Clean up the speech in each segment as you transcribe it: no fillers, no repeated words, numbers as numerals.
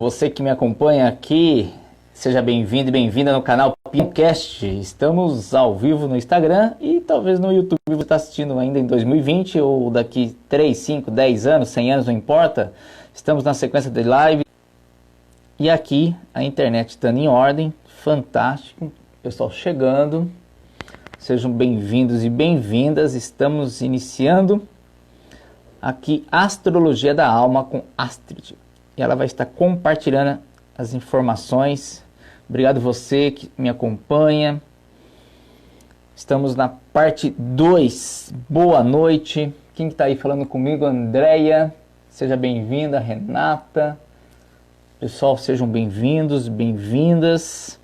Você que me acompanha aqui, seja bem-vindo e bem-vinda no canal Pincast. Estamos ao vivo no Instagram e talvez no YouTube você está assistindo ainda em 2020 ou daqui 3, 5, 10 anos, 100 anos, não importa. Estamos na sequência de live e aqui a internet estando em ordem, fantástico. Pessoal chegando, sejam bem-vindos e bem-vindas. Estamos iniciando aqui Astrologia da Alma com Astrid. E ela vai estar compartilhando as informações. Obrigado você que me acompanha. Estamos na parte 2. Boa noite. Quem está aí falando comigo? Andréia. Seja bem-vinda. Renata. Pessoal, sejam bem-vindos, bem-vindas.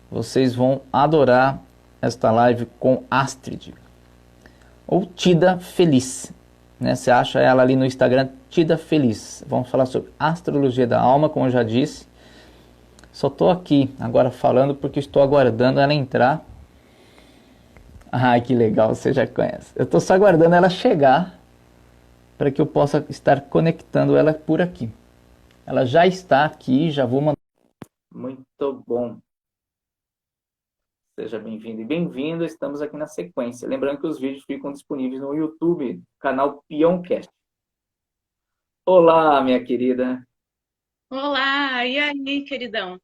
Vocês vão adorar esta live com Astrid. Ou Tida Feliz. Né? Você acha ela ali no Instagram, Tida Feliz. Vamos falar sobre Astrologia da Alma, como eu já disse. Só estou aqui agora falando porque estou aguardando ela entrar. Ai, que legal, você já conhece. Eu estou só aguardando ela chegar para que eu possa estar conectando ela por aqui. Ela já está aqui, já vou mandar. Muito bom. Seja bem-vindo e bem-vindo. Estamos aqui na sequência. Lembrando que os vídeos ficam disponíveis no YouTube, canal Pioncast. Olá, minha querida. Olá, e aí, queridão?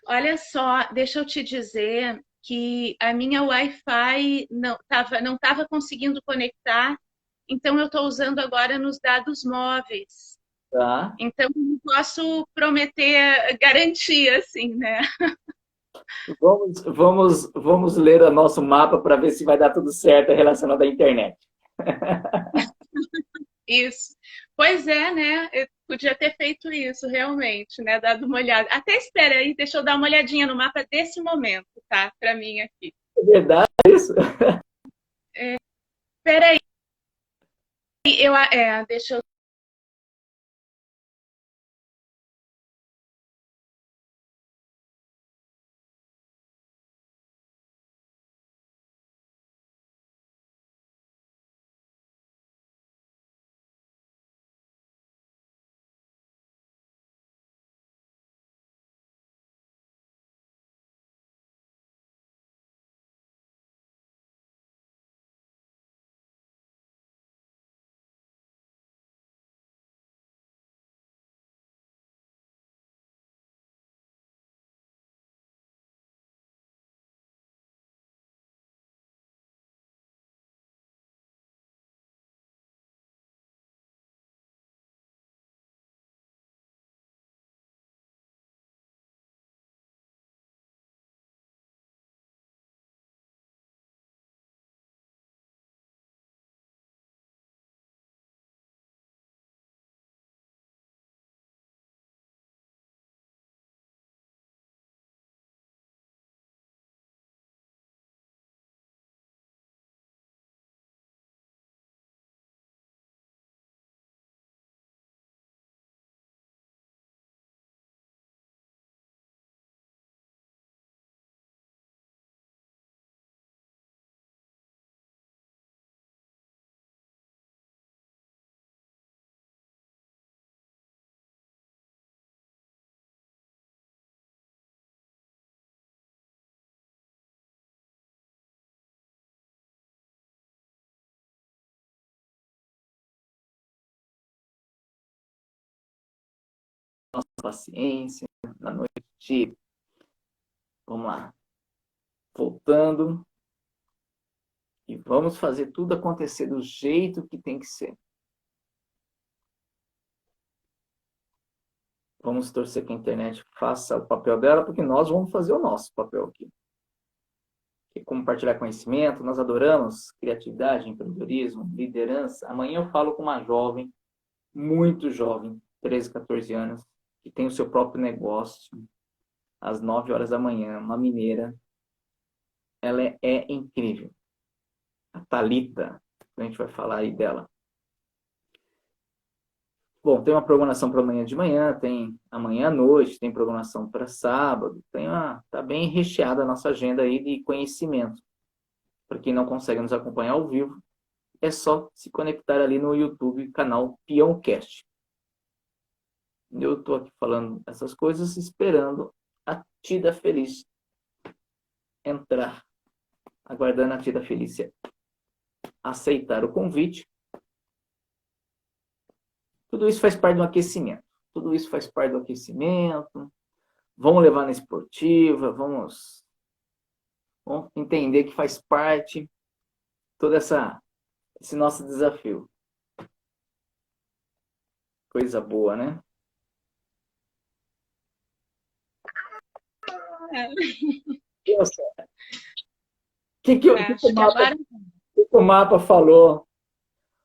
Olha só, deixa eu te dizer que a minha Wi-Fi não tava conseguindo conectar, então eu estou usando agora nos dados móveis. Tá? Então, não posso prometer garantia, assim, né? Vamos ler o nosso mapa para ver se vai dar tudo certo relacionado à internet. Isso. Pois é, né? Eu podia ter feito isso, realmente, né? Dado uma olhada. Até espera aí, deixa eu dar uma olhadinha no mapa desse momento, tá? Para mim aqui. É verdade isso? Espera aí, deixa eu. Paciência, na noite. Vamos lá. Voltando. E vamos fazer tudo acontecer do jeito que tem que ser. Vamos torcer que a internet faça o papel dela, porque nós vamos fazer o nosso papel aqui. E compartilhar conhecimento, nós adoramos criatividade, empreendedorismo, liderança. Amanhã eu falo com uma jovem, muito jovem, 13, 14 anos, que tem o seu próprio negócio, às 9 horas da manhã, uma mineira. Ela é incrível. A Thalita, a gente vai falar aí dela. Bom, tem uma programação para amanhã de manhã, tem amanhã à noite, tem programação para sábado, tá bem recheada a nossa agenda aí de conhecimento. Para quem não consegue nos acompanhar ao vivo, é só se conectar ali no YouTube, canal Peãocast. Eu estou aqui falando essas coisas, esperando a Tida Feliz entrar, aguardando a Tida Felícia aceitar o convite. Tudo isso faz parte do aquecimento. Tudo isso faz parte do aquecimento. Vamos levar na esportiva, vamos entender que faz parte todo esse nosso desafio. Coisa boa, né? Eu sei. Acho que agora... O mapa falou?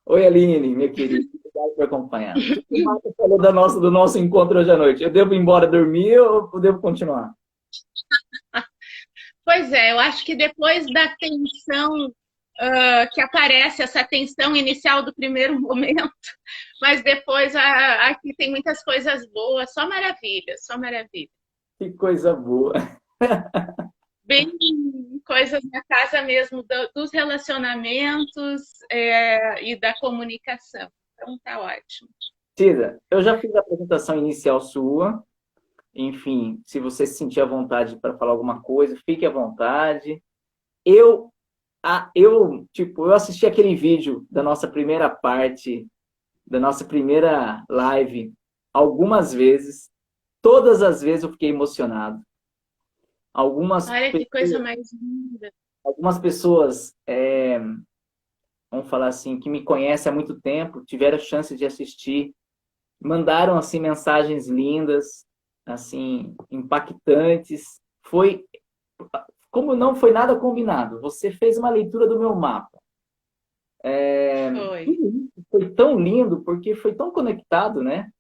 Oi, Aline, minha querida. Obrigado por acompanhar. O que o mapa falou do nosso encontro hoje à noite? Eu devo ir embora dormir ou eu devo continuar? Pois é, eu acho que depois da tensão que aparece, essa tensão inicial do primeiro momento, mas depois aqui tem muitas coisas boas, só maravilha, só maravilha. Que coisa boa. Bem coisas na casa mesmo dos relacionamentos e da comunicação. Então tá ótimo. Tida, eu já fiz a apresentação inicial sua. Enfim, se você se sentir à vontade para falar alguma coisa, fique à vontade. Eu assisti aquele vídeo da nossa primeira parte, da nossa primeira live, algumas vezes. Todas as vezes eu fiquei emocionado. Olha que coisa mais linda. Algumas pessoas, vamos falar assim, que me conhecem há muito tempo, tiveram a chance de assistir, mandaram assim mensagens lindas, assim, impactantes. Como não foi nada combinado, você fez uma leitura do meu mapa. Foi tão lindo, porque foi tão conectado, né?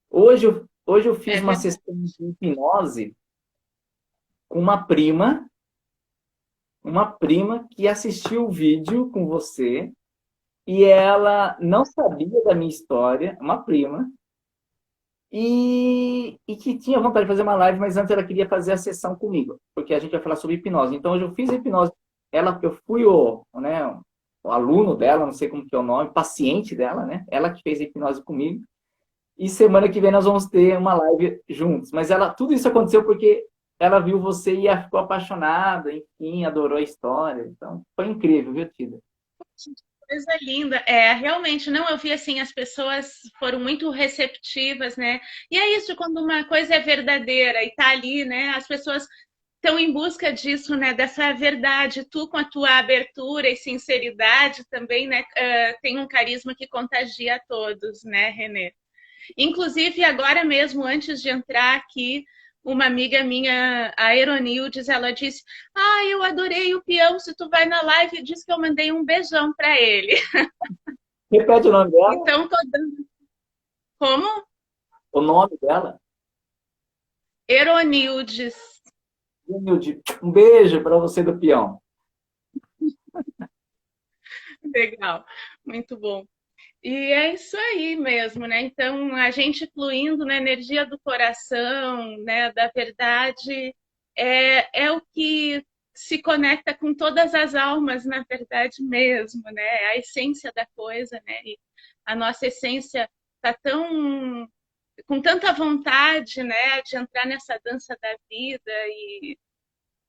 Hoje eu fiz uma sessão de hipnose com uma prima que assistiu o vídeo com você e ela não sabia da minha história, uma prima, e que tinha vontade de fazer uma live, mas antes ela queria fazer a sessão comigo, porque a gente vai falar sobre hipnose. Então, hoje eu fiz a hipnose. Eu fui o aluno dela, não sei como que é o nome, paciente dela, né? Ela que fez a hipnose comigo. E semana que vem nós vamos ter uma live juntos. Mas tudo isso aconteceu porque ela viu você e ficou apaixonada, enfim, adorou a história. Então, foi incrível, viu, Tida? Coisa linda. Realmente, não, eu vi assim, as pessoas foram muito receptivas, né? E é isso, quando uma coisa é verdadeira e tá ali, né? As pessoas estão em busca disso, né? Dessa verdade. Tu, com a tua abertura e sinceridade também, né? Tem um carisma que contagia a todos, né, Renê? Inclusive, agora mesmo, antes de entrar aqui, uma amiga minha, a Eronildes, ela disse: eu adorei o peão, se tu vai na live, diz que eu mandei um beijão para ele. Repete o nome dela? Então, tô dando... Como? O nome dela? Eronildes. Um beijo para você do peão. Legal, muito bom. E é isso aí mesmo, né? Então, a gente fluindo na energia do coração, né, da verdade, é o que se conecta com todas as almas, na verdade mesmo, né? A essência da coisa, né? E a nossa essência está com tanta vontade, né, de entrar nessa dança da vida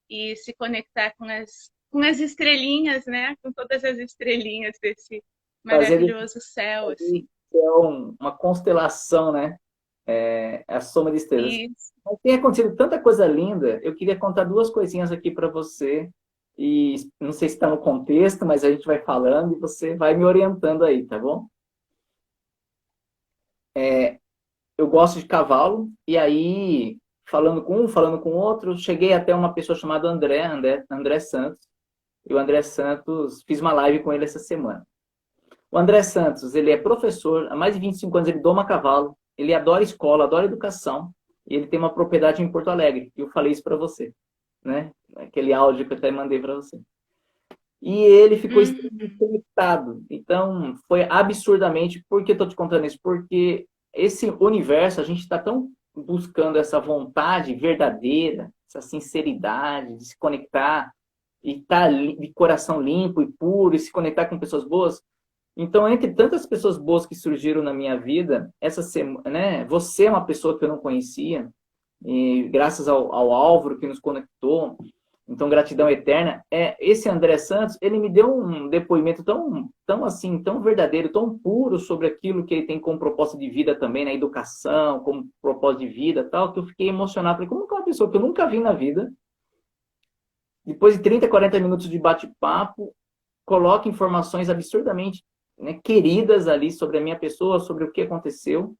e se conectar com as estrelinhas, né? Com todas as estrelinhas desse maravilhoso céu, assim. É uma constelação, né? É a soma de estrelas. Isso. Mas tem acontecido tanta coisa linda. Eu queria contar duas coisinhas aqui para você. E não sei se está no contexto, mas a gente vai falando e você vai me orientando aí, tá bom? Eu gosto de cavalo, e aí, falando com um, falando com outro, cheguei até uma pessoa chamada André Santos. E o André Santos, fiz uma live com ele essa semana. O André Santos, ele é professor, há mais de 25 anos ele doma cavalo, ele adora escola, adora educação, e ele tem uma propriedade em Porto Alegre, e eu falei isso para você, né? Aquele áudio que eu até mandei para você. E ele ficou extremamente conectado. Então, foi absurdamente... Por que eu estou te contando isso? Porque esse universo, a gente está tão buscando essa vontade verdadeira, essa sinceridade de se conectar e estar de coração limpo e puro e se conectar com pessoas boas, Então, entre tantas pessoas boas que surgiram na minha vida, essa semana, né, você é uma pessoa que eu não conhecia, e graças ao Álvaro que nos conectou, então gratidão eterna. Esse André Santos, ele me deu um depoimento tão assim, tão verdadeiro, tão puro sobre aquilo que ele tem como propósito de vida também, na educação, como propósito de vida, tal, que eu fiquei emocionado. Falei, como que uma pessoa que eu nunca vi na vida, depois de 30, 40 minutos de bate-papo, coloca informações absurdamente, né, queridas ali sobre a minha pessoa, sobre o que aconteceu.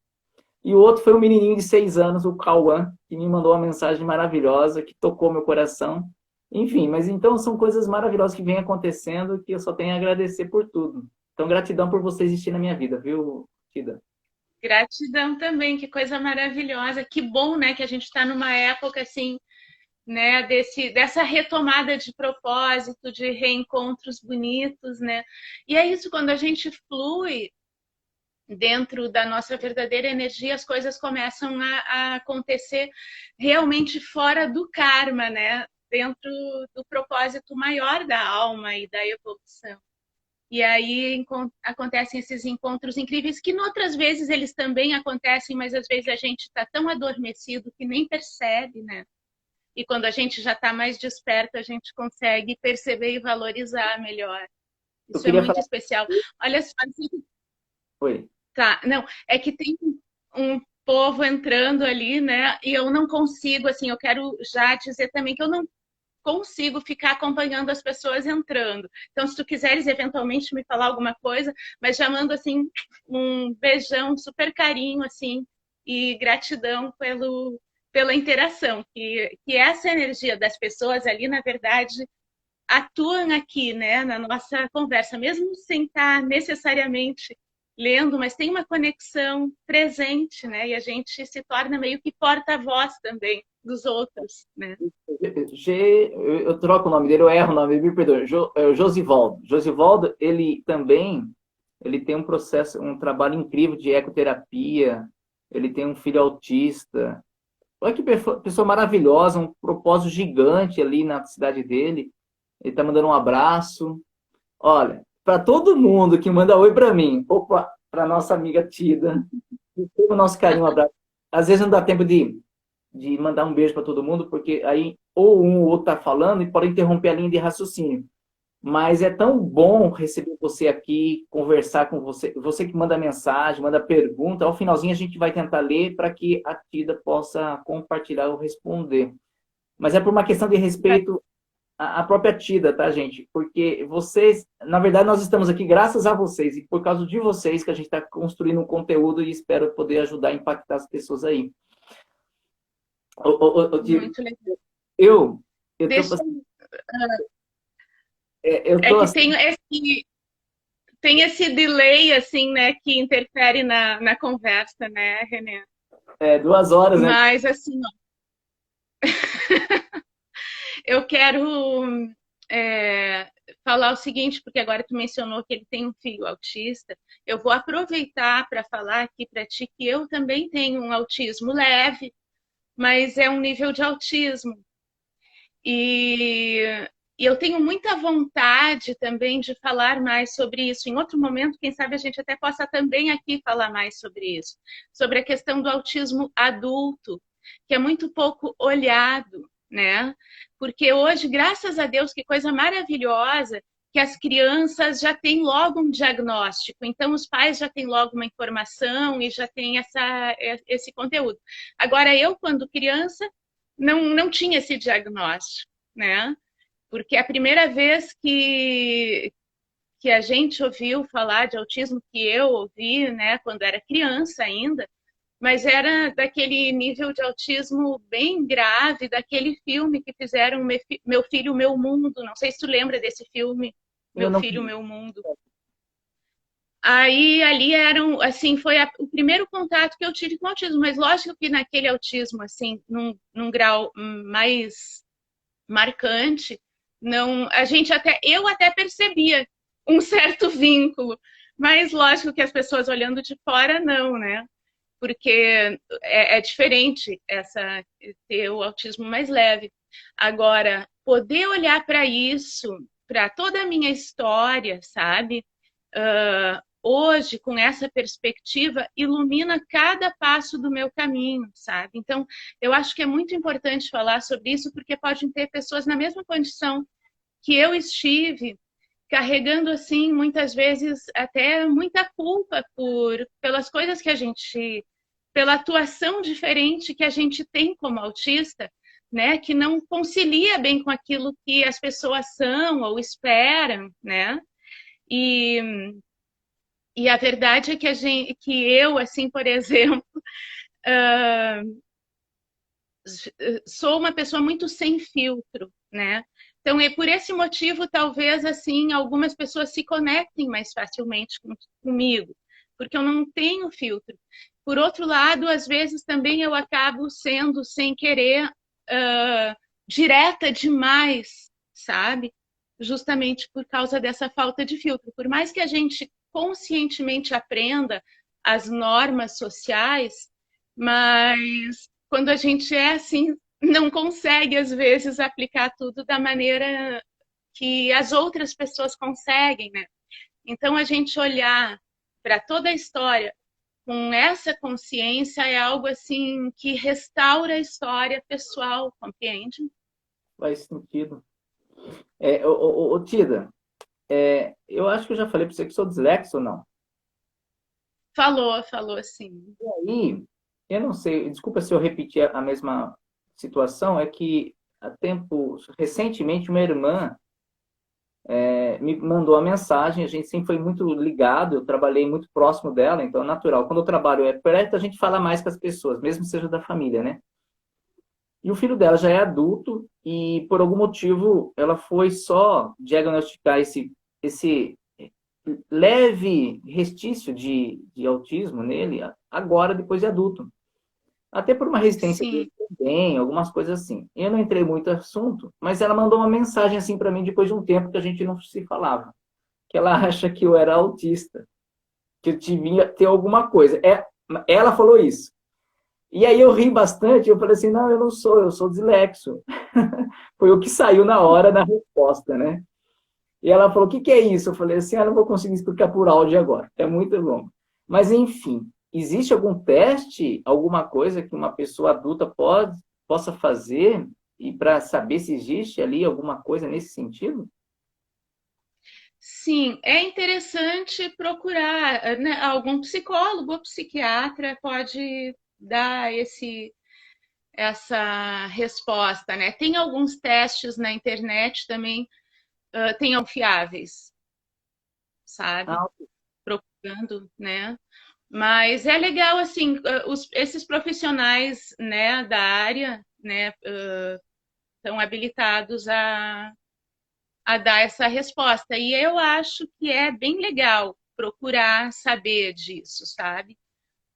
E o outro foi um menininho de 6 anos, o Cauã, que me mandou uma mensagem maravilhosa, que tocou meu coração. Enfim, mas então são coisas maravilhosas que vêm acontecendo que eu só tenho a agradecer por tudo. Então, gratidão por você existir na minha vida, viu, Tida? Gratidão também, que coisa maravilhosa. Que bom, né, que a gente está numa época assim, né, dessa retomada de propósito, de reencontros bonitos, né? E é isso, quando a gente flui dentro da nossa verdadeira energia, as coisas começam a acontecer realmente fora do karma, né? Dentro do propósito maior da alma e da evolução. E aí acontecem esses encontros incríveis que, outras vezes, eles também acontecem, mas às vezes a gente está tão adormecido que nem percebe, né? E quando a gente já está mais desperto, a gente consegue perceber e valorizar melhor. Eu Isso é queria muito falar. especial. Olha só, Oi. tá, não, é que tem um povo entrando ali, né? E eu não consigo, assim, eu quero já dizer também que eu não consigo ficar acompanhando as pessoas entrando. Então, se tu quiseres eventualmente me falar alguma coisa, mas já mando assim um beijão, super carinho, assim, e gratidão pela interação, que essa energia das pessoas ali, na verdade, atuam aqui, né, na nossa conversa, mesmo sem estar necessariamente lendo, mas tem uma conexão presente, né, e a gente se torna meio que porta-voz também dos outros, né. Eu troco o nome dele, eu erro o nome, me perdoe. O Josivaldo. Josivaldo, ele também, ele tem um processo, um trabalho incrível de ecoterapia, ele tem um filho autista. Olha que pessoa maravilhosa, um propósito gigante ali na cidade dele. Ele tá mandando um abraço. Olha, para todo mundo que manda oi para mim, opa, para nossa amiga Tida, o nosso carinho, um abraço. Às vezes não dá tempo de mandar um beijo para todo mundo, porque aí ou um ou outro tá falando e pode interromper a linha de raciocínio. Mas é tão bom receber você aqui, conversar com você, você que manda mensagem, manda pergunta. Ao finalzinho a gente vai tentar ler para que a Tida possa compartilhar ou responder. Mas é por uma questão de respeito à própria Tida, tá, gente? Porque vocês, na verdade, nós estamos aqui graças a vocês e por causa de vocês que a gente está construindo um conteúdo e espero poder ajudar a impactar as pessoas aí. Tida, Muito legal. eu, eu tô, Deixa, eu é tô que assim, tem esse delay, assim, né, que interfere na conversa, né, Renê? 2 horas, né? Mas, assim, ó, eu quero é, falar o seguinte, porque agora tu mencionou que ele tem um filho autista. Eu vou aproveitar para falar aqui para ti que eu também tenho um autismo leve, mas é um nível de autismo. E, e eu tenho muita vontade também de falar mais sobre isso. Em outro momento, quem sabe a gente até possa também aqui falar mais sobre isso, sobre a questão do autismo adulto, que é muito pouco olhado, né? Porque hoje, graças a Deus, que coisa maravilhosa, que as crianças já têm logo um diagnóstico, então os pais já têm logo uma informação e já têm esse conteúdo. Agora, eu, quando criança, não tinha esse diagnóstico, né? Porque a primeira vez que a gente ouviu falar de autismo, que eu ouvi, né, quando era criança ainda, mas era daquele nível de autismo bem grave, daquele filme que fizeram Meu Filho, Meu Mundo. Não sei se tu lembra desse filme, Eu Meu não. Filho, Meu Mundo. Aí ali eram, assim, foi o primeiro contato que eu tive com autismo, mas lógico que naquele autismo, assim, num grau mais marcante, não, a gente até, eu até percebia um certo vínculo, mas lógico que as pessoas olhando de fora não, né? Porque é diferente ter o autismo mais leve. Agora, poder olhar para isso, para toda a minha história, sabe? hoje, com essa perspectiva, ilumina cada passo do meu caminho, sabe? Então, eu acho que é muito importante falar sobre isso, porque podem ter pessoas na mesma condição que eu estive, carregando, assim, muitas vezes, até muita culpa pelas coisas que a gente... pela atuação diferente que a gente tem como autista, né? Que não concilia bem com aquilo que as pessoas são ou esperam, né? E a verdade é que que eu, assim, por exemplo, sou uma pessoa muito sem filtro, né? Então, é por esse motivo, talvez, assim, algumas pessoas se conectem mais facilmente comigo, porque eu não tenho filtro. Por outro lado, às vezes também eu acabo sendo, sem querer, direta demais, sabe? Justamente por causa dessa falta de filtro. Por mais que a gente conscientemente aprenda as normas sociais, mas quando a gente é assim, não consegue, às vezes, aplicar tudo da maneira que as outras pessoas conseguem, né? Então, a gente olhar para toda a história com essa consciência é algo assim que restaura a história pessoal, compreende? Faz sentido. Tida, eu acho que eu já falei para você que sou dislexo ou não. Falou, sim. E aí, eu não sei, desculpa se eu repetir a mesma situação, é que há tempo, recentemente, uma irmã me mandou uma mensagem, a gente sempre foi muito ligado, eu trabalhei muito próximo dela, então é natural. Quando o trabalho é perto, a gente fala mais com as pessoas, mesmo que seja da família, né? E o filho dela já é adulto e, por algum motivo, ela foi só diagnosticar esse leve restício de autismo nele agora, depois de adulto. Até por uma resistência Sim, dele também, algumas coisas assim. Eu não entrei muito no assunto, mas ela mandou uma mensagem assim para mim depois de um tempo que a gente não se falava. Que ela acha que eu era autista, que eu devia ter alguma coisa. Ela falou isso. E aí eu ri bastante, eu falei assim, não, eu não sou, eu sou dislexo. Foi o que saiu na hora da resposta, né? E ela falou, o que é isso? Eu falei assim, não vou conseguir explicar por áudio agora, é muito longo. Mas, enfim, existe algum teste, alguma coisa que uma pessoa adulta possa fazer e para saber se existe ali alguma coisa nesse sentido? sim, é interessante procurar, né, algum psicólogo ou psiquiatra pode dar essa resposta, né? Tem alguns testes na internet também, tem confiáveis, sabe? Ah, Procurando, né? Mas é legal, assim, esses profissionais, né, da área, né, estão habilitados a dar essa resposta. E eu acho que é bem legal procurar saber disso, sabe?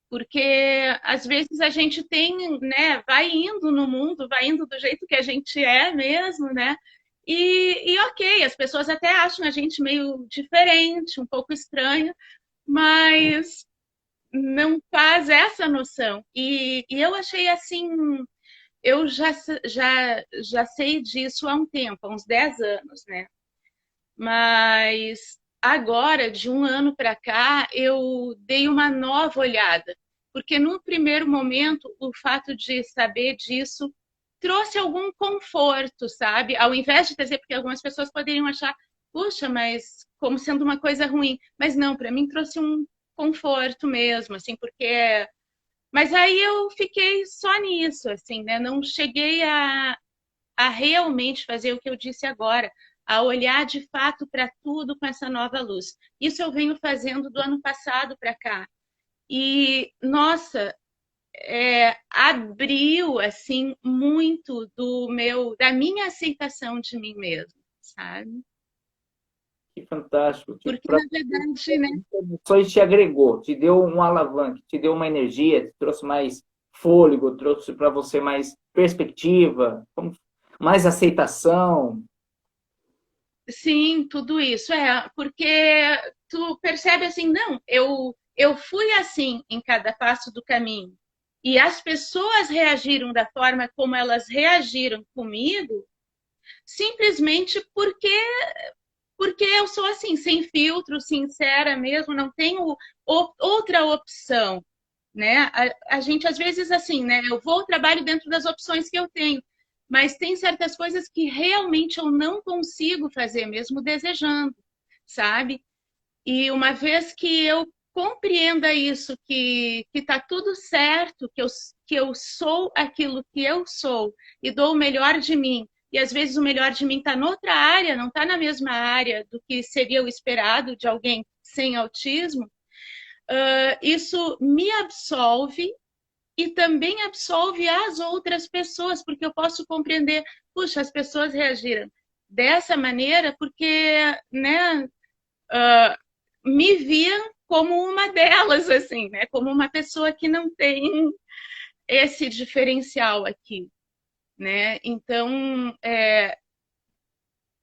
Porque às vezes a gente tem, né, vai indo no mundo, vai indo do jeito que a gente é mesmo, né? E ok, as pessoas até acham a gente meio diferente, um pouco estranho, mas não faz essa noção. E eu achei assim, eu já sei disso há um tempo, há uns 10 anos, né? Mas agora, de um ano para cá, eu dei uma nova olhada, porque no primeiro momento, o fato de saber disso trouxe algum conforto, sabe? Ao invés de trazer, porque algumas pessoas poderiam achar, puxa, mas como sendo uma coisa ruim. Mas não, para mim trouxe um conforto mesmo, assim, porque. Mas aí eu fiquei só nisso, assim, né? Não cheguei a realmente fazer o que eu disse agora, a olhar de fato para tudo com essa nova luz. Isso eu venho fazendo do ano passado para cá. E, nossa, abriu assim muito da minha aceitação de mim mesmo, sabe? que fantástico. Tipo, Porque na verdade, né? só isso te agregou, te deu um alavanque, te deu uma energia, te trouxe mais fôlego, trouxe para você mais perspectiva, mais aceitação. Sim, tudo isso porque tu percebe assim, não, eu fui assim em cada passo do caminho. E as pessoas reagiram da forma como elas reagiram comigo, simplesmente porque porque eu sou assim, sem filtro, sincera mesmo, não tenho outra opção, né? A gente, às vezes, assim, né? Eu vou ao trabalho dentro das opções que eu tenho, mas tem certas coisas que realmente eu não consigo fazer, mesmo desejando, sabe? E uma vez que eu compreenda isso, que tá tudo certo, que eu sou aquilo que eu sou e dou o melhor de mim, e às vezes o melhor de mim está noutra área, não está na mesma área do que seria o esperado de alguém sem autismo, isso me absolve e também absolve as outras pessoas, porque eu posso compreender, puxa, as pessoas reagiram dessa maneira porque, né, me viam como uma delas, assim, né? Como uma pessoa que não tem esse diferencial aqui, né? Então, é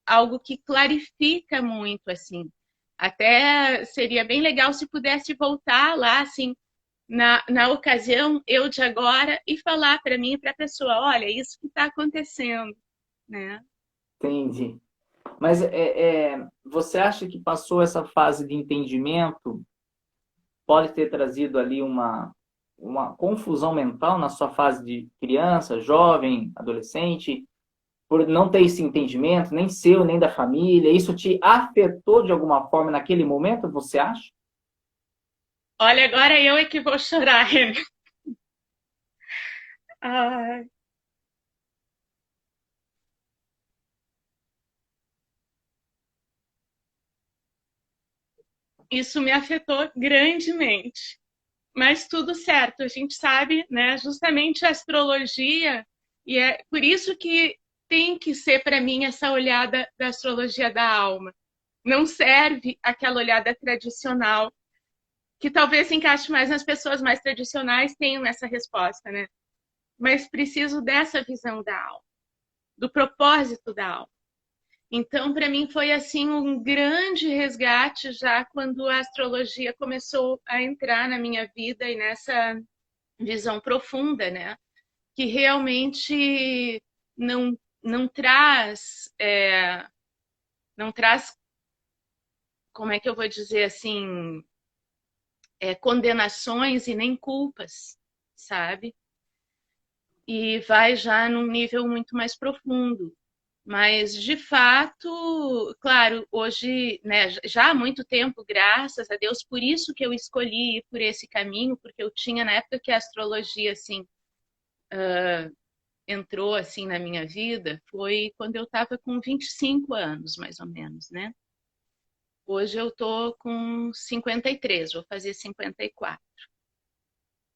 algo que clarifica muito, assim. Até seria bem legal se pudesse voltar lá, assim, na ocasião, eu de agora, e falar para mim e para a pessoa, olha, isso que está acontecendo, né? Entendi. Mas você acha que passou essa fase de entendimento, pode ter trazido ali uma confusão mental na sua fase de criança, jovem, adolescente, por não ter esse entendimento, nem seu, nem da família? Isso te afetou de alguma forma naquele momento, você acha? Olha, agora eu é que vou chorar. Ai, isso me afetou grandemente. Mas tudo certo, a gente sabe, né? Justamente a astrologia, e é por isso que tem que ser para mim essa olhada da astrologia da alma. Não serve aquela olhada tradicional, que talvez se encaixe mais nas pessoas mais tradicionais, tenham essa resposta, né? Mas preciso dessa visão da alma, do propósito da alma. Então, para mim, foi assim um grande resgate já quando a astrologia começou a entrar na minha vida e nessa visão profunda, né? Que realmente não traz, não traz, como é que eu vou dizer assim, condenações e nem culpas, sabe? E vai já num nível muito mais profundo. Mas, de fato, claro, hoje, né, já há muito tempo, graças a Deus, por isso que eu escolhi ir por esse caminho, porque eu tinha, na época que a astrologia, assim, entrou, assim, na minha vida, foi quando eu estava com 25 anos, mais ou menos, né? Hoje eu tô com 53, vou fazer 54.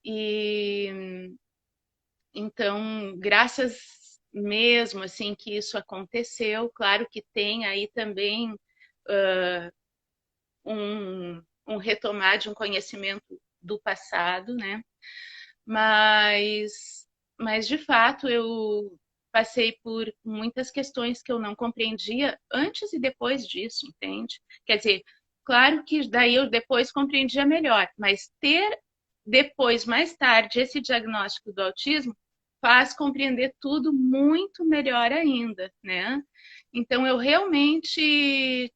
E então, graças mesmo assim que isso aconteceu, claro que tem aí também um retomar de um conhecimento do passado, né? Mas, mas de fato eu passei por muitas questões que eu não compreendia antes e depois disso, entende? Quer dizer, claro que daí eu depois compreendia melhor, mas ter depois, mais tarde, esse diagnóstico do autismo faz compreender tudo muito melhor ainda, né? Então eu realmente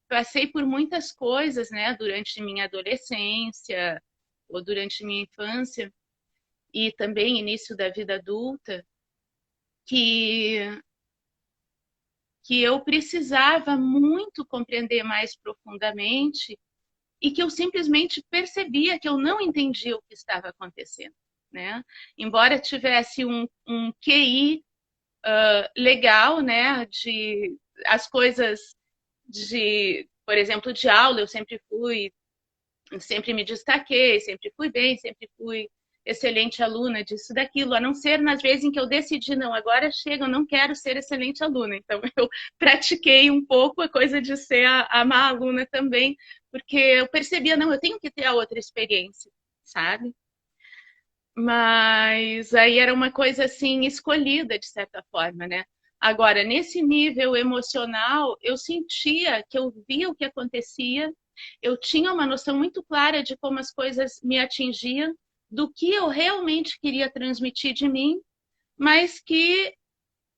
passei por muitas coisas, né, durante minha adolescência ou durante minha infância e também início da vida adulta, que que eu precisava muito compreender mais profundamente e que eu simplesmente percebia que eu não entendia o que estava acontecendo, né? Embora tivesse um QI legal, né, de as coisas de, por exemplo, de aula, eu sempre me destaquei, sempre fui bem, sempre fui excelente aluna disso, daquilo, a não ser nas vezes em que eu decidi, não, agora chega, eu não quero ser excelente aluna. Então, eu pratiquei um pouco a coisa de ser a má aluna também, porque eu percebia, não, eu tenho que ter a outra experiência, sabe? Mas aí era uma coisa assim, escolhida, de certa forma, né? Agora, nesse nível emocional, eu sentia que eu via o que acontecia, eu tinha uma noção muito clara de como as coisas me atingiam, do que eu realmente queria transmitir de mim, mas que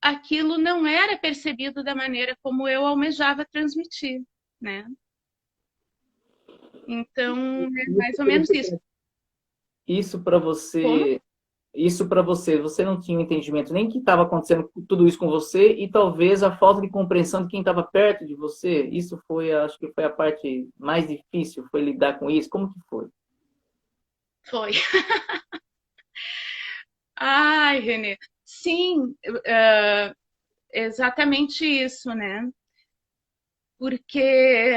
aquilo não era percebido da maneira como eu almejava transmitir, né? Então, é mais ou menos isso. Isso para Como? você, isso para você, você não tinha um entendimento nem que estava acontecendo tudo isso com você e talvez a falta de compreensão de quem estava perto de você. Isso foi, acho que foi a parte mais difícil, foi lidar com isso. Como que foi? Foi. Ai, Renê. Sim, exatamente isso, né? Porque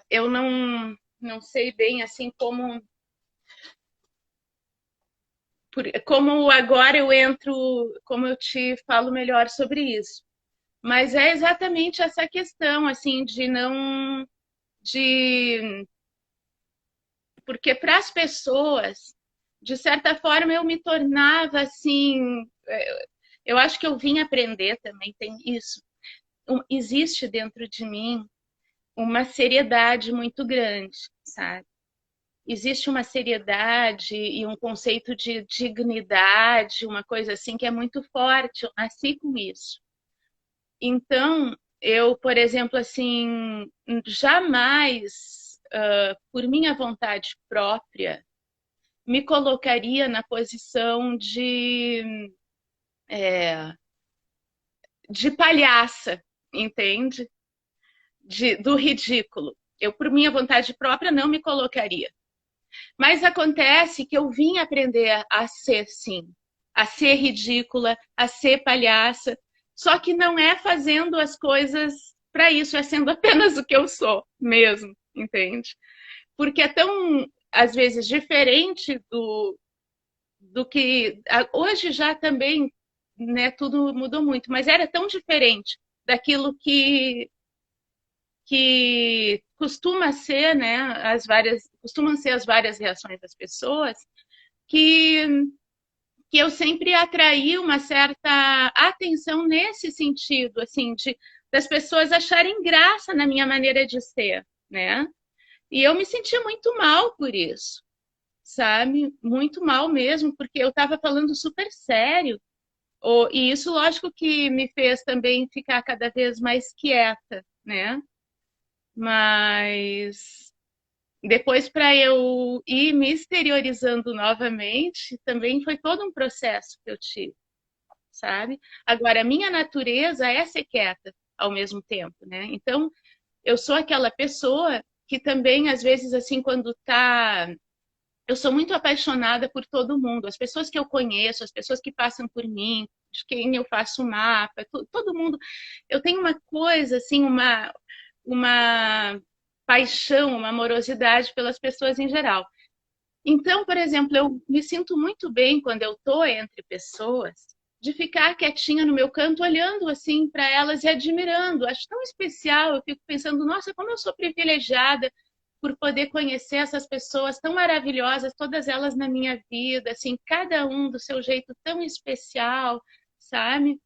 eu não sei bem assim como agora eu entro, como eu te falo melhor sobre isso. Mas é exatamente essa questão, assim, de não, de, porque para as pessoas, de certa forma, eu me tornava assim, eu acho que eu vim aprender também, tem isso. Existe dentro de mim uma seriedade muito grande, sabe? Existe uma seriedade e um conceito de dignidade, uma coisa assim que é muito forte. Eu nasci com isso. Então, eu, por exemplo, assim, jamais, por minha vontade própria, me colocaria na posição de palhaça, entende? Do ridículo. Eu, por minha vontade própria, não me colocaria. Mas acontece que eu vim aprender a ser, sim, a ser ridícula, a ser palhaça, só que não é fazendo as coisas para isso, é sendo apenas o que eu sou mesmo, entende? Porque é tão, às vezes, diferente do que. Hoje já também, né, tudo mudou muito, mas era tão diferente daquilo que costuma ser, né, costumam ser as várias reações das pessoas, que, que eu sempre atraí uma certa atenção nesse sentido, assim, das pessoas acharem graça na minha maneira de ser, né? E eu me senti muito mal por isso, sabe? Muito mal mesmo, porque eu estava falando super sério. E isso, lógico, que me fez também ficar cada vez mais quieta, né? Mas depois, para eu ir me exteriorizando novamente, também foi todo um processo que eu tive, sabe? Agora, a minha natureza é ser quieta ao mesmo tempo, né? Então, eu sou aquela pessoa que também, às vezes, assim, quando tá. Eu sou muito apaixonada por todo mundo, as pessoas que eu conheço, as pessoas que passam por mim, de quem eu faço mapa, todo mundo. Eu tenho uma coisa, assim, uma paixão, uma amorosidade pelas pessoas em geral. Então, por exemplo, eu me sinto muito bem quando eu estou entre pessoas, de ficar quietinha no meu canto, olhando assim para elas e admirando. Acho tão especial. Eu fico pensando, nossa, como eu sou privilegiada por poder conhecer essas pessoas tão maravilhosas, todas elas na minha vida, assim, cada um do seu jeito tão especial, sabe?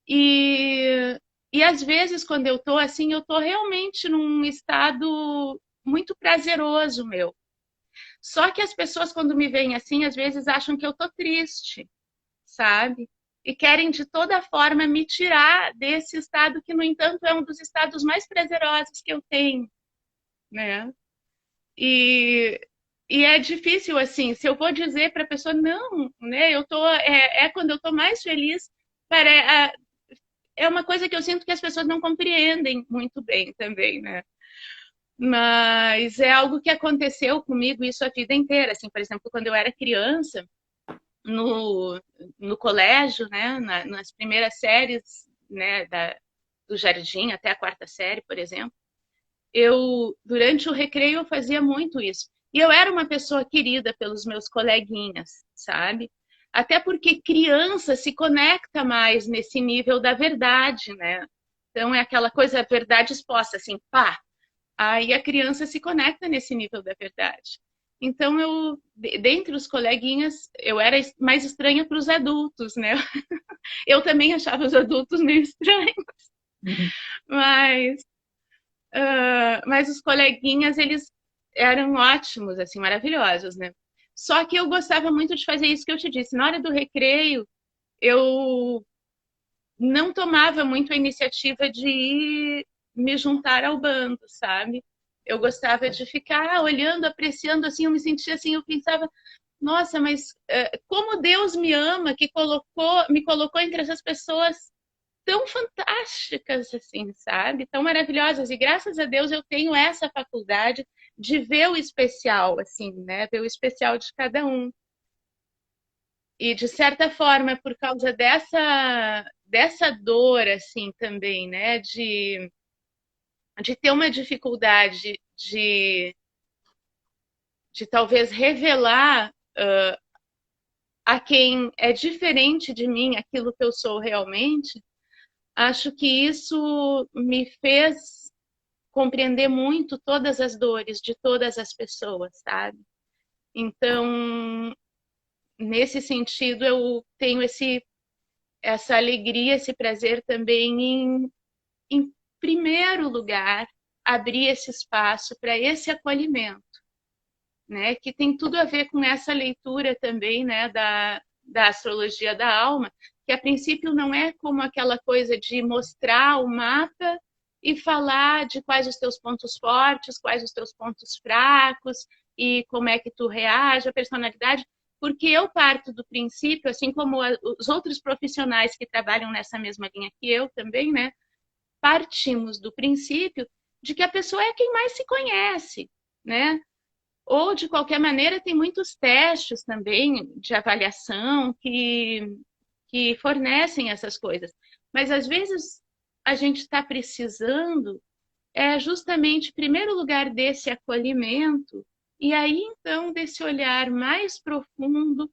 E, e às vezes, quando eu tô assim, eu tô realmente num estado muito prazeroso meu. Só que as pessoas, quando me veem assim, às vezes acham que eu tô triste, sabe? E querem de toda forma me tirar desse estado que, no entanto, é um dos estados mais prazerosos que eu tenho, né? E, e é difícil, assim, se eu vou dizer para a pessoa, não, né? É quando eu tô mais feliz, para, é uma coisa que eu sinto que as pessoas não compreendem muito bem também, né? Mas é algo que aconteceu comigo isso a vida inteira. Assim, por exemplo, quando eu era criança, no, no colégio, né, nas primeiras séries, né, do jardim até a quarta série, por exemplo, durante o recreio, eu fazia muito isso. E eu era uma pessoa querida pelos meus coleguinhas, sabe? Até porque criança se conecta mais nesse nível da verdade, né? Então é aquela coisa, verdade exposta, assim, pá. Aí a criança se conecta nesse nível da verdade. Então dentre os coleguinhas, eu era mais estranha para os adultos, né? Eu também achava os adultos meio estranhos, mas mas os coleguinhas, eles eram ótimos, assim, maravilhosos, né? Só que eu gostava muito de fazer isso que eu te disse. Na hora do recreio, eu não tomava muito a iniciativa de ir me juntar ao bando, sabe? Eu gostava de ficar olhando, apreciando, assim, eu me sentia assim, eu pensava, nossa, mas como Deus me ama, que me colocou entre essas pessoas tão fantásticas, assim, sabe? Tão maravilhosas. E graças a Deus eu tenho essa faculdade de ver o especial, assim, né? Ver o especial de cada um. E de certa forma, por causa dessa dor, assim, também, né? De ter uma dificuldade de talvez revelar a quem é diferente de mim aquilo que eu sou realmente, acho que isso me fez compreender muito todas as dores de todas as pessoas, sabe? Então, nesse sentido, eu tenho essa alegria, esse prazer também em primeiro lugar, abrir esse espaço para esse acolhimento, né? Que tem tudo a ver com essa leitura também, né? Da astrologia da alma, que a princípio não é como aquela coisa de mostrar o mapa e falar de quais os teus pontos fortes, quais os teus pontos fracos e como é que tu reage, a personalidade, porque eu parto do princípio, assim como os outros profissionais que trabalham nessa mesma linha que eu também, né? Partimos do princípio de que a pessoa é quem mais se conhece, né? Ou, de qualquer maneira, tem muitos testes também de avaliação que fornecem essas coisas. Mas, às vezes, a gente está precisando justamente, em primeiro lugar, desse acolhimento e aí, então, desse olhar mais profundo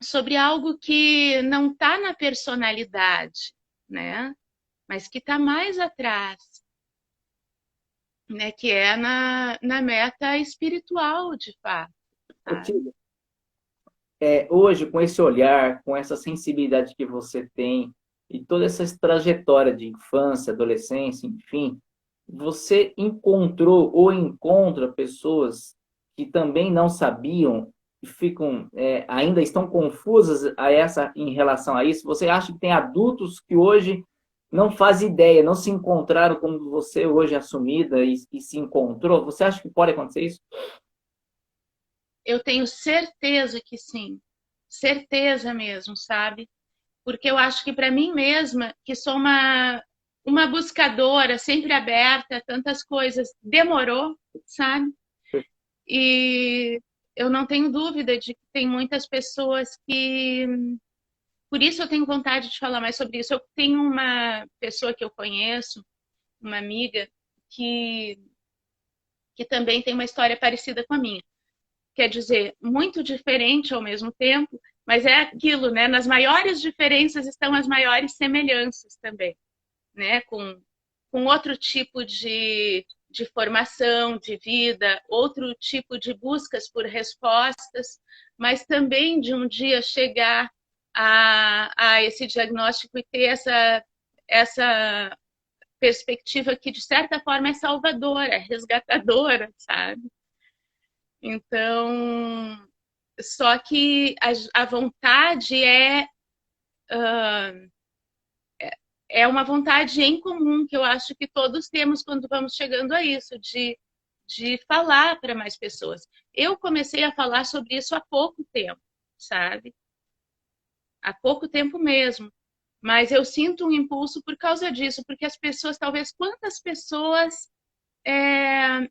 sobre algo que não está na personalidade, né? Mas que está mais atrás, né? Que é na meta espiritual, de fato, Ô, sabe? Tia, hoje, com esse olhar, com essa sensibilidade que você tem e toda essa trajetória de infância, adolescência, enfim, você encontrou ou encontra pessoas que também não sabiam e ficam, ainda estão confusas em relação a isso? Você acha que tem adultos que hoje não fazem ideia, não se encontraram como você hoje assumida e se encontrou? Você acha que pode acontecer isso? Eu tenho certeza que sim, certeza mesmo, sabe? Porque eu acho que para mim mesma, que sou uma buscadora, sempre aberta a tantas coisas, demorou, sabe? E eu não tenho dúvida de que tem muitas pessoas que. Por isso eu tenho vontade de falar mais sobre isso. Eu tenho uma pessoa que eu conheço, uma amiga, que, que também tem uma história parecida com a minha. Quer dizer, muito diferente ao mesmo tempo, mas é aquilo, né? Nas maiores diferenças estão as maiores semelhanças também, né? Com outro tipo de formação, de vida, outro tipo de buscas por respostas, mas também de um dia chegar a esse diagnóstico e ter essa perspectiva que, de certa forma, é salvadora, é resgatadora, sabe? Então, só que a vontade é uma vontade em comum que eu acho que todos temos quando vamos chegando a isso, de falar para mais pessoas. Eu comecei a falar sobre isso há pouco tempo, sabe? Há pouco tempo mesmo. Mas eu sinto um impulso por causa disso, porque as pessoas, talvez quantas pessoas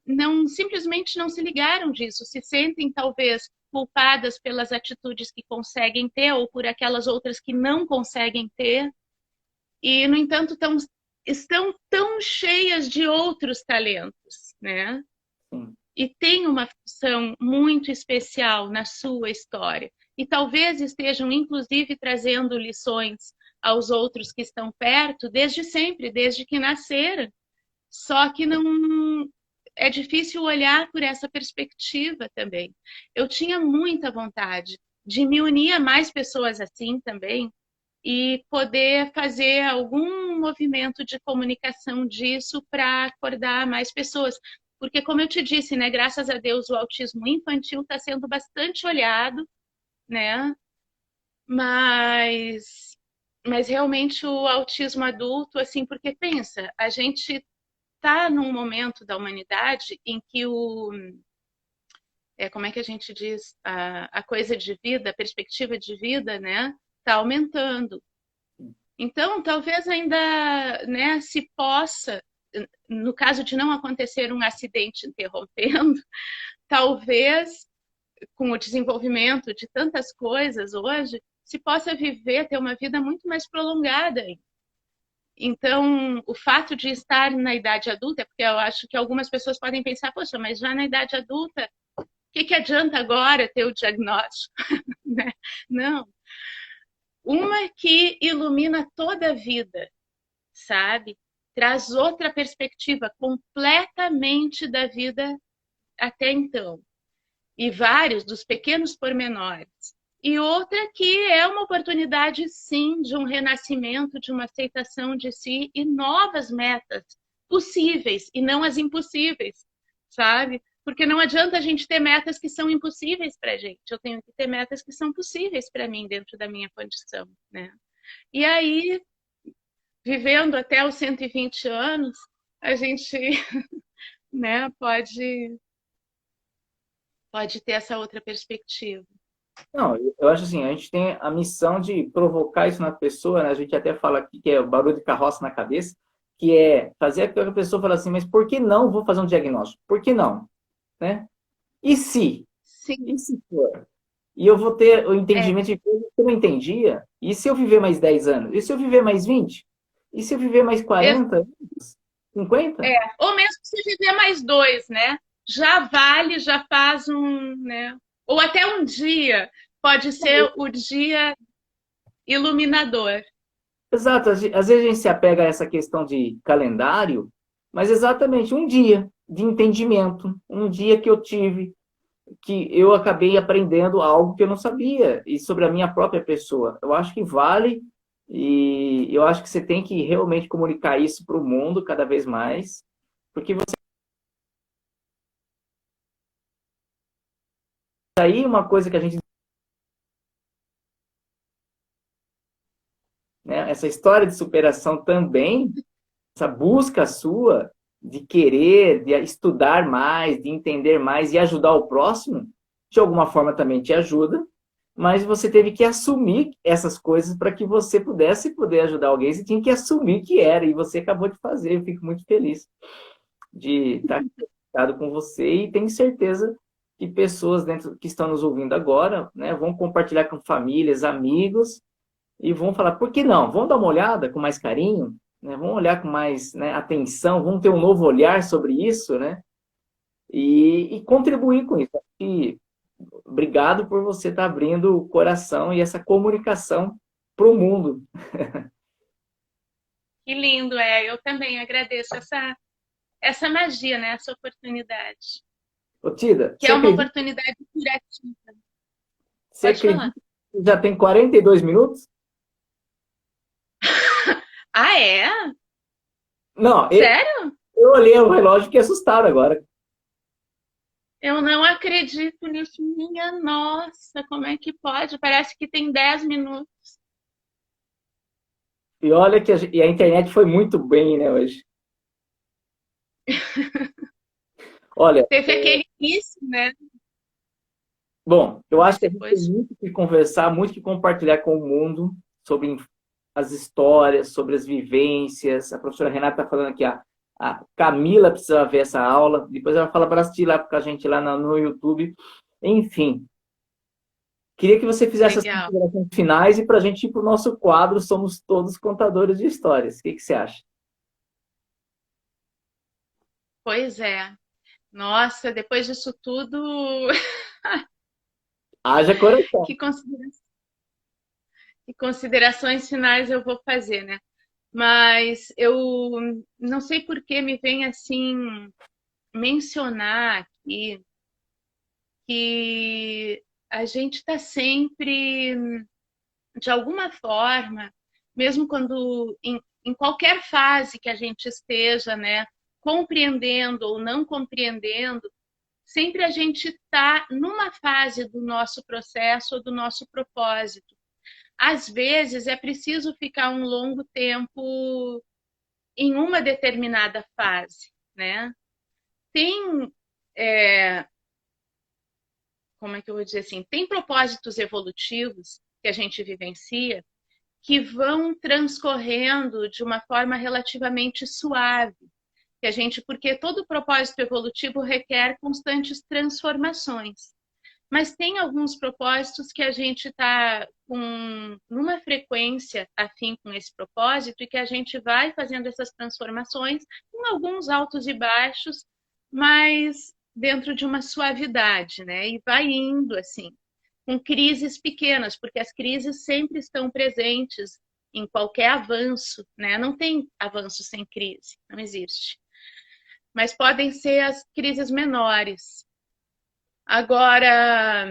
não simplesmente não se ligaram disso, se sentem talvez culpadas pelas atitudes que conseguem ter ou por aquelas outras que não conseguem ter, e no entanto estão tão cheias de outros talentos, né? Sim. E tem uma função muito especial na sua história. E talvez estejam, inclusive, trazendo lições aos outros que estão perto desde sempre, desde que nasceram. Só que não é difícil olhar por essa perspectiva também. Eu tinha muita vontade de me unir a mais pessoas assim também e poder fazer algum movimento de comunicação disso para acordar mais pessoas. porque como eu te disse, né, graças a Deus o autismo infantil está sendo bastante olhado, né? Mas, mas realmente o autismo adulto, assim, porque pensa, a gente está num momento da humanidade em que como é que a gente diz, a coisa de vida, a perspectiva de vida, né, está aumentando. Então, talvez ainda, né, se possa, no caso de não acontecer um acidente interrompendo, talvez com o desenvolvimento de tantas coisas hoje, se possa viver, ter uma vida muito mais prolongada. Então, o fato de estar na idade adulta, porque eu acho que algumas pessoas podem pensar, poxa, mas já na idade adulta, o que adianta agora ter o diagnóstico? Né? Não. Uma que ilumina toda a vida, sabe? Traz outra perspectiva completamente da vida até então. E vários dos pequenos pormenores. E outra que é uma oportunidade, sim, de um renascimento, de uma aceitação de si e novas metas possíveis e não as impossíveis, sabe? Porque não adianta a gente ter metas que são impossíveis para a gente. Eu tenho que ter metas que são possíveis para mim dentro da minha condição, né? E aí, vivendo até os 120 anos, a gente, né, pode ter essa outra perspectiva. Não, eu acho assim, a gente tem a missão de provocar isso na pessoa, né? A gente até fala aqui que é o barulho de carroça na cabeça, que é fazer com que a pessoa fale assim, mas por que não vou fazer um diagnóstico? Por que não? Né? E se? Sim, E se for? E eu vou ter o é, entendimento de coisas que eu não entendia. E se eu viver mais 10 anos? E se eu viver mais 20? E se eu viver mais 40? 50? ou mesmo se viver mais dois, né? Já vale, já faz um, né? Ou até um dia, pode ser o dia iluminador. Exato, às vezes a gente se apega a essa questão de calendário, mas exatamente um dia de entendimento, um dia que eu tive, que eu acabei aprendendo algo que eu não sabia e sobre a minha própria pessoa. Eu acho que vale e eu acho que você tem que realmente comunicar isso para o mundo cada vez mais, porque você aí uma coisa que a gente, né, essa história de superação também, essa busca sua de querer, de estudar mais, de entender mais e ajudar o próximo, de alguma forma também te ajuda, mas você teve que assumir essas coisas para que você pudesse poder ajudar alguém, você tinha que assumir que era, e você acabou de fazer. Eu fico muito feliz de estar conectado com você e tenho certeza que pessoas dentro que estão nos ouvindo agora, né, vão compartilhar com famílias, amigos e vão falar, por que não? Vamos dar uma olhada com mais carinho, né? Vamos olhar com mais, né, atenção, vamos ter um novo olhar sobre isso, né? E contribuir com isso. E obrigado por você estar abrindo o coração e essa comunicação para o mundo. Que lindo, é. Eu também agradeço essa magia, né? Essa oportunidade. Ô, Tida, Que é uma oportunidade curativa. você Pode acredita falar. que já tem 42 minutos? Ah, é? Não, Sério? eu olhei o relógio e fiquei assustado agora. Eu não acredito nisso. Minha nossa, como é que pode? Parece que tem 10 minutos. E olha que a internet foi muito bem, né, hoje. Olha, Teve aquele início, né? bom, eu Mas acho que a gente tem depois. muito que conversar, muito que compartilhar com o mundo sobre as histórias, sobre as vivências. A professora Renata está falando aqui, a Camila precisa ver essa aula, depois ela fala para assistir lá com a gente lá no YouTube. Enfim, queria que você fizesse as Legal. considerações finais e para a gente ir para o nosso quadro Somos Todos Contadores de Histórias. O que você acha? Pois é. Nossa, depois disso tudo, Haja coração. que considerações finais eu vou fazer, né? Mas eu não sei por que me vem assim mencionar aqui que a gente está sempre, de alguma forma, mesmo quando em qualquer fase que a gente esteja, né? compreendendo ou não compreendendo, sempre a gente está numa fase do nosso processo ou do nosso propósito. Às vezes é preciso ficar um longo tempo em uma determinada fase, né? Tem, como é que eu vou dizer assim? Tem propósitos evolutivos que a gente vivencia que vão transcorrendo de uma forma relativamente suave. Que a gente, porque todo propósito evolutivo requer constantes transformações. Mas tem alguns propósitos que a gente está numa frequência afim com esse propósito e que a gente vai fazendo essas transformações com alguns altos e baixos, mas dentro de uma suavidade, né? E vai indo assim, com crises pequenas, porque as crises sempre estão presentes em qualquer avanço, né? Não tem avanço sem crise, não existe. Mas podem ser as crises menores. Agora,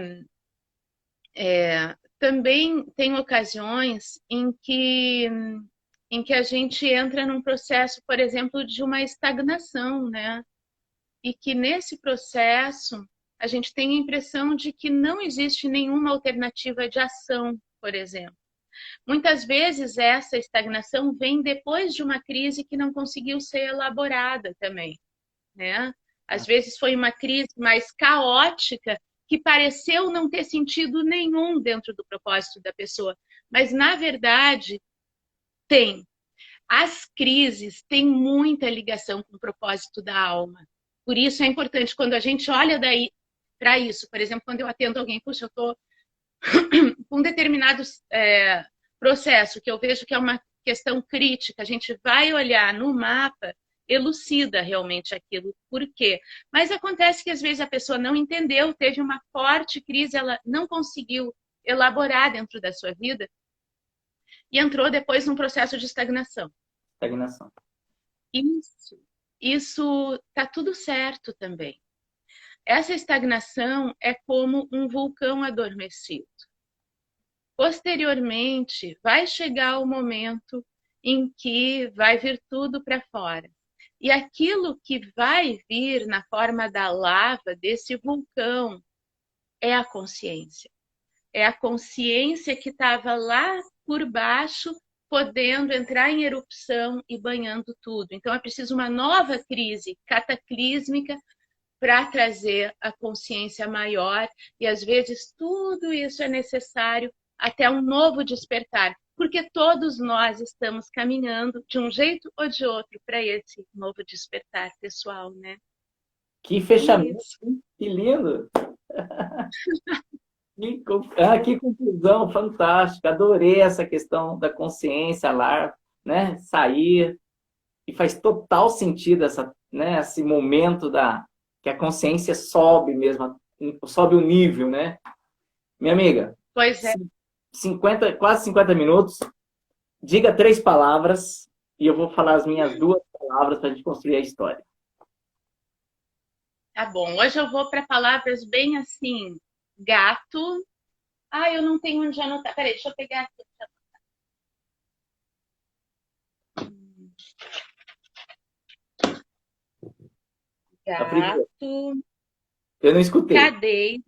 também tem ocasiões em que a gente entra num processo, por exemplo, de uma estagnação, né? E que nesse processo a gente tem a impressão de que não existe nenhuma alternativa de ação, por exemplo. Muitas vezes essa estagnação vem depois de uma crise que não conseguiu ser elaborada também, né? Às vezes foi uma crise mais caótica que pareceu não ter sentido nenhum dentro do propósito da pessoa, mas na verdade tem. As crises têm muita ligação com o propósito da alma. Por isso é importante quando a gente olha daí para isso. Por exemplo, quando eu atendo alguém, puxa, eu estou com um determinado processo que eu vejo que é uma questão crítica, a gente vai olhar no mapa, elucida realmente aquilo. Por quê? Mas acontece que às vezes a pessoa não entendeu, teve uma forte crise, ela não conseguiu elaborar dentro da sua vida e entrou depois num processo de estagnação. Estagnação. Isso tá tudo certo também. Essa estagnação é como um vulcão adormecido. Posteriormente, vai chegar o momento em que vai vir tudo para fora. E aquilo que vai vir na forma da lava desse vulcão é a consciência. É a consciência que estava lá por baixo, podendo entrar em erupção e banhando tudo. Então é preciso uma nova crise cataclísmica para trazer a consciência maior. E às vezes tudo isso é necessário até um novo despertar, porque todos nós estamos caminhando de um jeito ou de outro para esse novo despertar pessoal, né? Que fechamento, que lindo! Que conclusão fantástica! Adorei essa questão da consciência lá, né? Sair, e faz total sentido esse momento que a consciência sobe mesmo, sobe o nível, né? Minha amiga, Pois é. quase 50 minutos. Diga 3 palavras e eu vou falar as minhas 2 palavras para a gente construir a história. Tá bom. Hoje eu vou para palavras bem assim, gato. Eu não tenho onde anotar. Peraí, deixa eu pegar aqui. Gato. Eu não escutei. Cadeira.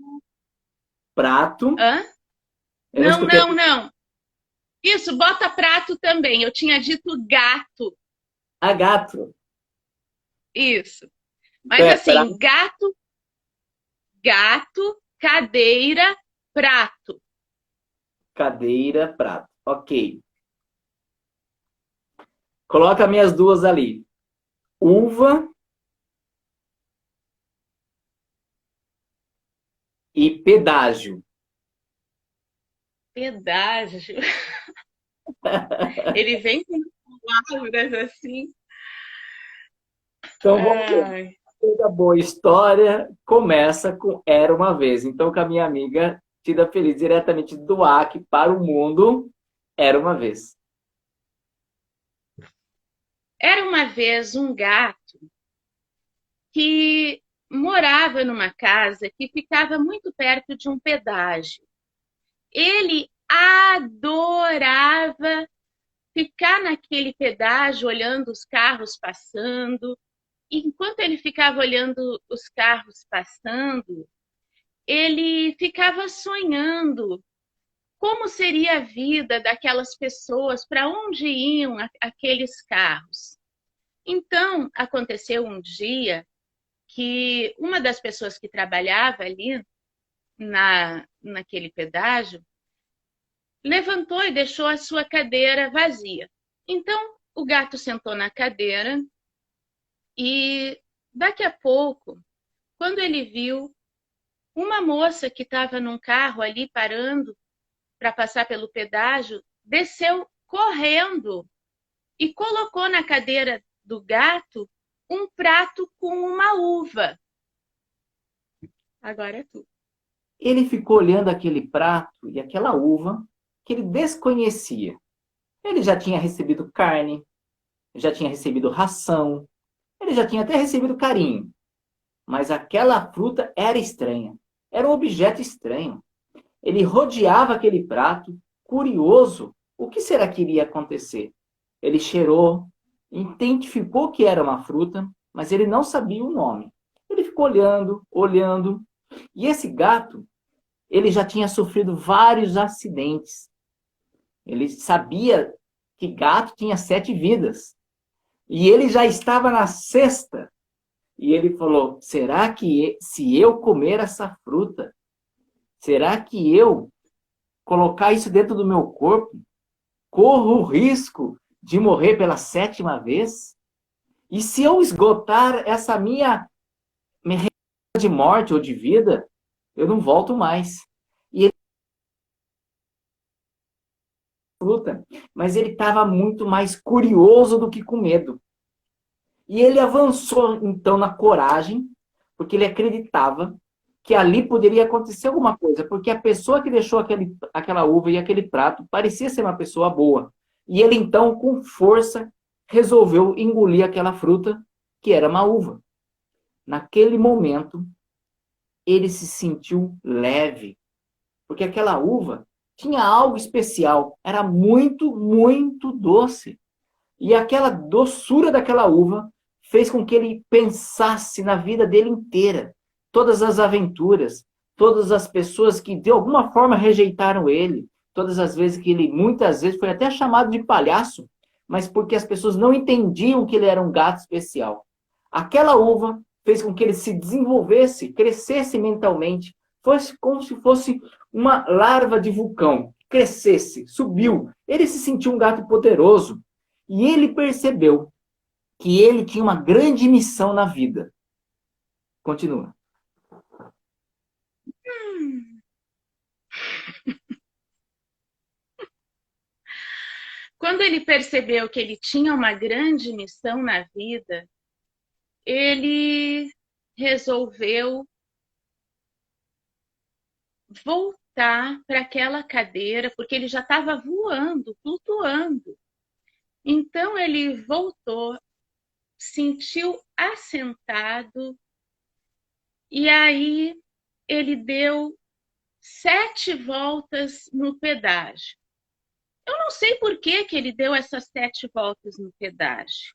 Prato. Hã? Não. Isso, bota prato também. Eu tinha dito gato. Gato. Isso. Mas assim, gato, cadeira, prato. Cadeira, prato. Ok. Coloca minhas 2 ali. Uva e pedágio. Pedágio. Ele vem com palavras assim. Então, vamos ver. Toda boa história começa com Era uma Vez. Então, com a minha amiga Tida Feliz, diretamente do Acre para o mundo, Era uma Vez. Era uma vez um gato que morava numa casa que ficava muito perto de um pedágio. Ele adorava ficar naquele pedágio olhando os carros passando enquanto ele ficava olhando os carros passando, ele ficava sonhando como seria a vida daquelas pessoas, para onde iam aqueles carros. Então, aconteceu um dia que uma das pessoas que trabalhava ali naquele pedágio levantou e deixou a sua cadeira vazia. Então, o gato sentou na cadeira e, daqui a pouco, quando ele viu uma moça que estava num carro ali parando para passar pelo pedágio, desceu correndo e colocou na cadeira do gato um prato com uma uva. Agora é tu. Ele ficou olhando aquele prato e aquela uva que ele desconhecia. Ele já tinha recebido carne, já tinha recebido ração, ele já tinha até recebido carinho. Mas aquela fruta era estranha, era um objeto estranho. Ele rodeava aquele prato, curioso, o que será que iria acontecer? Ele cheirou, identificou que era uma fruta, mas ele não sabia o nome. Ele ficou olhando, olhando, e esse gato, ele já tinha sofrido vários acidentes. Ele sabia que gato tinha 7 vidas. E ele já estava na 6ª. E ele falou, será que se eu comer essa fruta, será que eu colocar isso dentro do meu corpo, corro o risco de morrer pela 7ª vez? E se eu esgotar essa minha de morte ou de vida, eu não volto mais. E ele fruta, mas ele estava muito mais curioso do que com medo. E ele avançou, então, na coragem, porque ele acreditava que ali poderia acontecer alguma coisa, porque a pessoa que deixou aquela uva e aquele prato parecia ser uma pessoa boa. E ele, então, com força, resolveu engolir aquela fruta, que era uma uva. Naquele momento, ele se sentiu leve, porque aquela uva tinha algo especial, era muito, muito doce. E aquela doçura daquela uva fez com que ele pensasse na vida dele inteira, todas as aventuras, todas as pessoas que de alguma forma rejeitaram ele, todas as vezes que ele muitas vezes foi até chamado de palhaço, mas porque as pessoas não entendiam que ele era um gato especial. Aquela uva fez com que ele se desenvolvesse, crescesse mentalmente, fosse como se fosse uma larva de vulcão, crescesse, subiu. Ele se sentiu um gato poderoso e ele percebeu que ele tinha uma grande missão na vida. Continua. Quando ele percebeu que ele tinha uma grande missão na vida, ele resolveu voltar para aquela cadeira, porque ele já estava voando, flutuando. Então ele voltou, sentiu assentado, e aí ele deu 7 voltas no pedágio. Eu não sei por que ele deu essas 7 voltas no pedágio.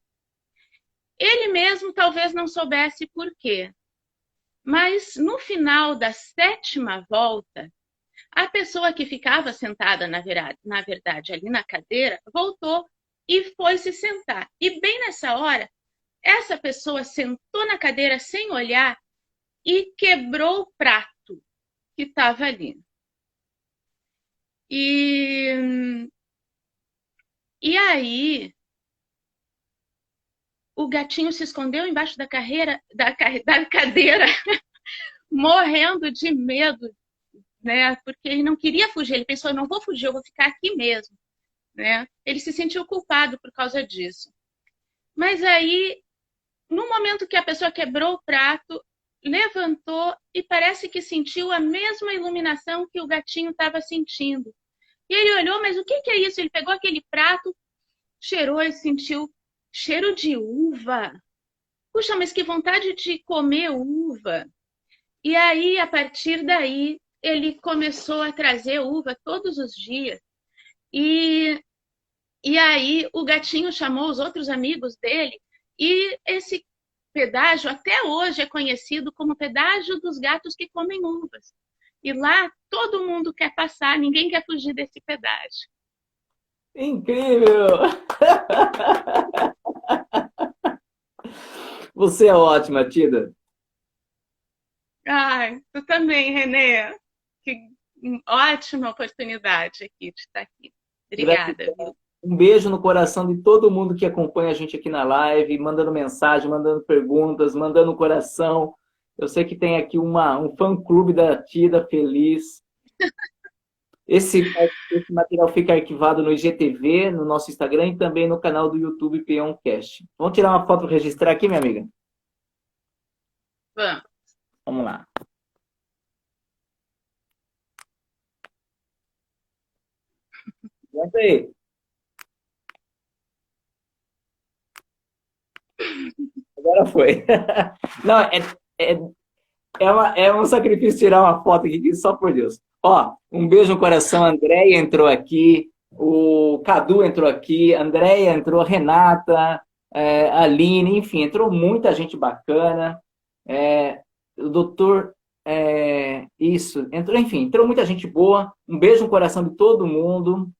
Ele mesmo talvez não soubesse por quê. Mas no final da 7ª volta, a pessoa que ficava sentada, na verdade, ali na cadeira, voltou e foi se sentar. E bem nessa hora, essa pessoa sentou na cadeira sem olhar e quebrou o prato que estava ali. E aí, o gatinho se escondeu embaixo da cadeira, morrendo de medo, né? Porque ele não queria fugir. Ele pensou, eu não vou fugir, eu vou ficar aqui mesmo, né? Ele se sentiu culpado por causa disso. Mas aí, no momento que a pessoa quebrou o prato, levantou e parece que sentiu a mesma iluminação que o gatinho estava sentindo. E ele olhou, mas o que é isso? Ele pegou aquele prato, cheirou e sentiu cheiro de uva. Puxa, mas que vontade de comer uva. E aí, a partir daí, ele começou a trazer uva todos os dias. E aí, o gatinho chamou os outros amigos dele. E esse pedágio até hoje é conhecido como pedágio dos gatos que comem uvas. E lá todo mundo quer passar, ninguém quer fugir desse pedágio. Incrível! Você é ótima, Tida. Ai, tu também, Renê. Que ótima oportunidade aqui de estar aqui. Obrigada, viu? Um beijo no coração de todo mundo que acompanha a gente aqui na live, mandando mensagem, mandando perguntas, mandando coração. Eu sei que tem aqui um fã-clube da Tida feliz. Esse material fica arquivado no IGTV, no nosso Instagram e também no canal do YouTube Peoncast. Vamos tirar uma foto para registrar aqui, minha amiga? Vamos. Vamos lá. Aguenta aí. Agora foi. Não, é um sacrifício tirar uma foto aqui, só por Deus. Ó, um beijo no coração. A Andréia entrou aqui, o Cadu entrou aqui, a Andréia entrou, a Renata, a Aline, enfim, entrou muita gente bacana. O doutor, isso, entrou muita gente boa. Um beijo no coração de todo mundo.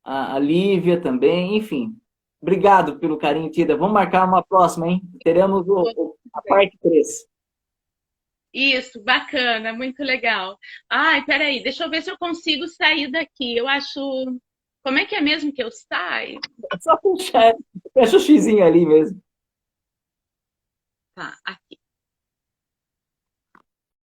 A Lívia também, enfim. Obrigado pelo carinho, Tida. Vamos marcar uma próxima, hein? Teremos a parte 3. Isso, bacana, muito legal. Ai, peraí, deixa eu ver se eu consigo sair daqui. Eu acho. Como é que é mesmo que eu saio? É só puxar, fecha o xizinho ali mesmo. Tá, aqui.